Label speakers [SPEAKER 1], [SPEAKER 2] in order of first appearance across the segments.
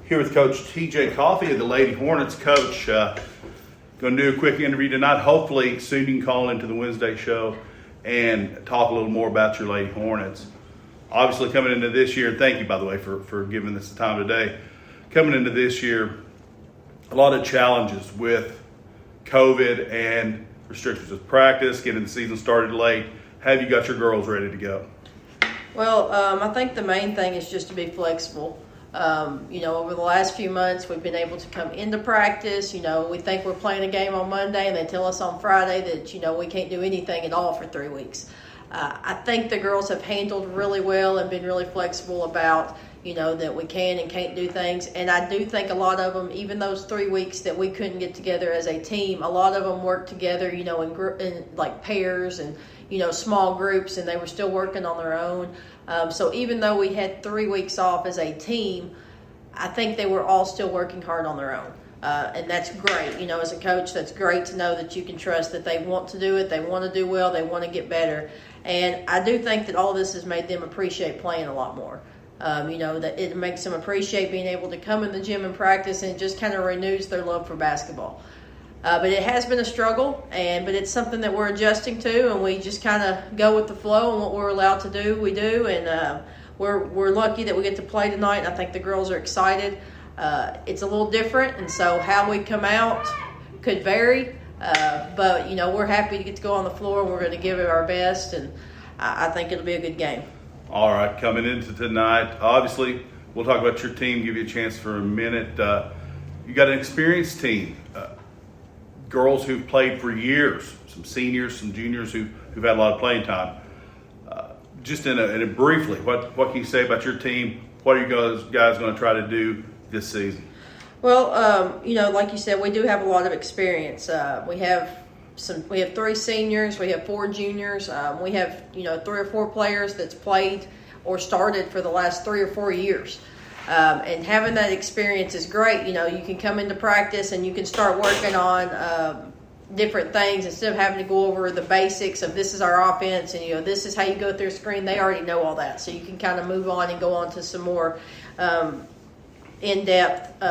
[SPEAKER 1] Here with Coach TJ Coffey of the Lady Hornets. Coach, going to do a quick interview tonight. Hopefully soon you can call into the Wednesday show and talk a little more about your Lady Hornets. Obviously coming into this year, and thank you, by the way, for giving us the time today. Coming into this year, a lot of challenges with COVID and restrictions with practice, getting the season started late. Have you got your girls ready to go?
[SPEAKER 2] Well, I think the main thing is just to be flexible. Over the last few months, we've been able to come into practice. We think we're playing a game on Monday, and they tell us on Friday that, we can't do anything at all for 3 weeks. I think the girls have handled really well and been really flexible about, that we can and can't do things. And I do think a lot of them, even those 3 weeks that we couldn't get together as a team, a lot of them worked together, in like pairs and, small groups, and they were still working on their own. So even though we had 3 weeks off as a team, I think they were all still working hard on their own. And that's great. As a coach, that's great to know that you can trust that they want to do it, they want to do well, they want to get better. And I do think that all this has made them appreciate playing a lot more. That it makes them appreciate being able to come in the gym and practice, and it just kind of renews their love for basketball. But it has been a struggle, but it's something that we're adjusting to, and we just kind of go with the flow, and what we're allowed to do, we do. And we're lucky that we get to play tonight, and I think the girls are excited. It's a little different, and so how we come out could vary. But we're happy to get to go on the floor, and we're going to give it our best, and I think it'll be a good game.
[SPEAKER 1] All right, coming into tonight, obviously, we'll talk about your team, give you a chance for a minute. You got an experienced team, girls who've played for years, some seniors, some juniors who've had a lot of playing time. Just in a briefly, what can you say about your team? What are you guys going to try to do this season?
[SPEAKER 2] Well, like you said, we do have a lot of experience. We have 3 seniors, we have 4 juniors, we have 3 or 4 players that's played or started for the last 3 or 4 years. And having that experience is great. You can come into practice and you can start working on different things instead of having to go over the basics of this is our offense and this is how you go through a screen. They already know all that, so you can kind of move on and go on to some more in-depth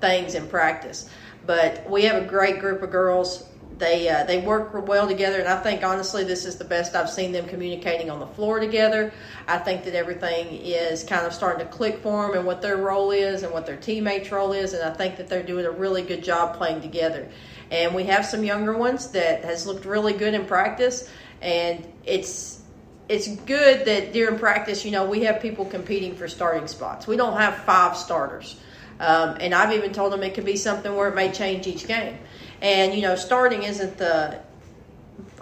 [SPEAKER 2] things in practice. But we have a great group of girls. They work well together, and I think honestly this is the best I've seen them communicating on the floor together. I think that everything is kind of starting to click for them and what their role is and what their teammates' role is, and I think that they're doing a really good job playing together. And we have some younger ones that has looked really good in practice, and it's good that during practice, we have people competing for starting spots. We don't have 5 starters. And I've even told them it could be something where it may change each game. And, starting isn't the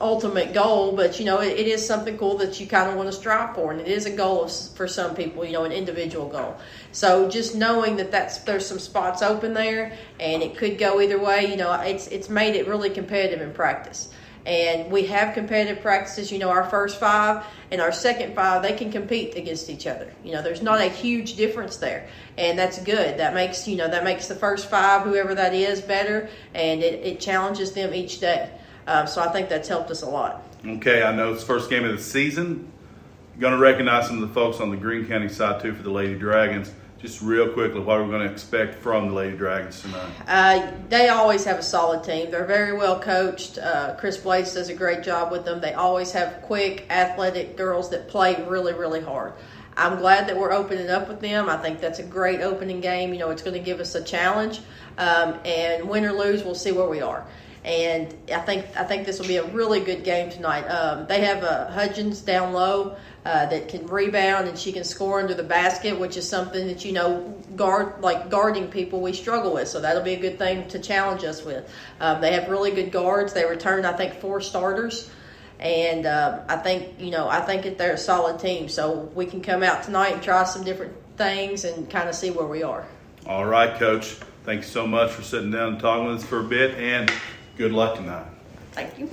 [SPEAKER 2] ultimate goal, but, it is something cool that you kind of want to strive for. And it is a goal for some people, an individual goal. So just knowing that there's some spots open there and it could go either way, it's made it really competitive in practice. And we have competitive practices, our first 5 and our second 5, they can compete against each other. There's not a huge difference there. And that's good. That makes the first 5, whoever that is, better, and it challenges them each day. So I think that's helped us a lot. Okay,
[SPEAKER 1] I know it's the first game of the season. You're going to recognize some of the folks on the Greene County side, too, for the Lady Dragons. Just real quickly, what are we going to expect from the Lady Dragons tonight?
[SPEAKER 2] They always have a solid team. They're very well coached. Chris Blaze does a great job with them. They always have quick, athletic girls that play really, really hard. I'm glad that we're opening up with them. I think that's a great opening game. It's going to give us a challenge. And win or lose, we'll see where we are. And I think this will be a really good game tonight. They have Hudgens down low that can rebound, and she can score under the basket, which is something that guarding people we struggle with. So that'll be a good thing to challenge us with. They have really good guards. They returned 4 starters, and I think that they're a solid team. So we can come out tonight and try some different things and kind of see where we are.
[SPEAKER 1] All right, Coach. Thanks so much for sitting down and talking with us for a bit, and good luck tonight.
[SPEAKER 2] Thank you.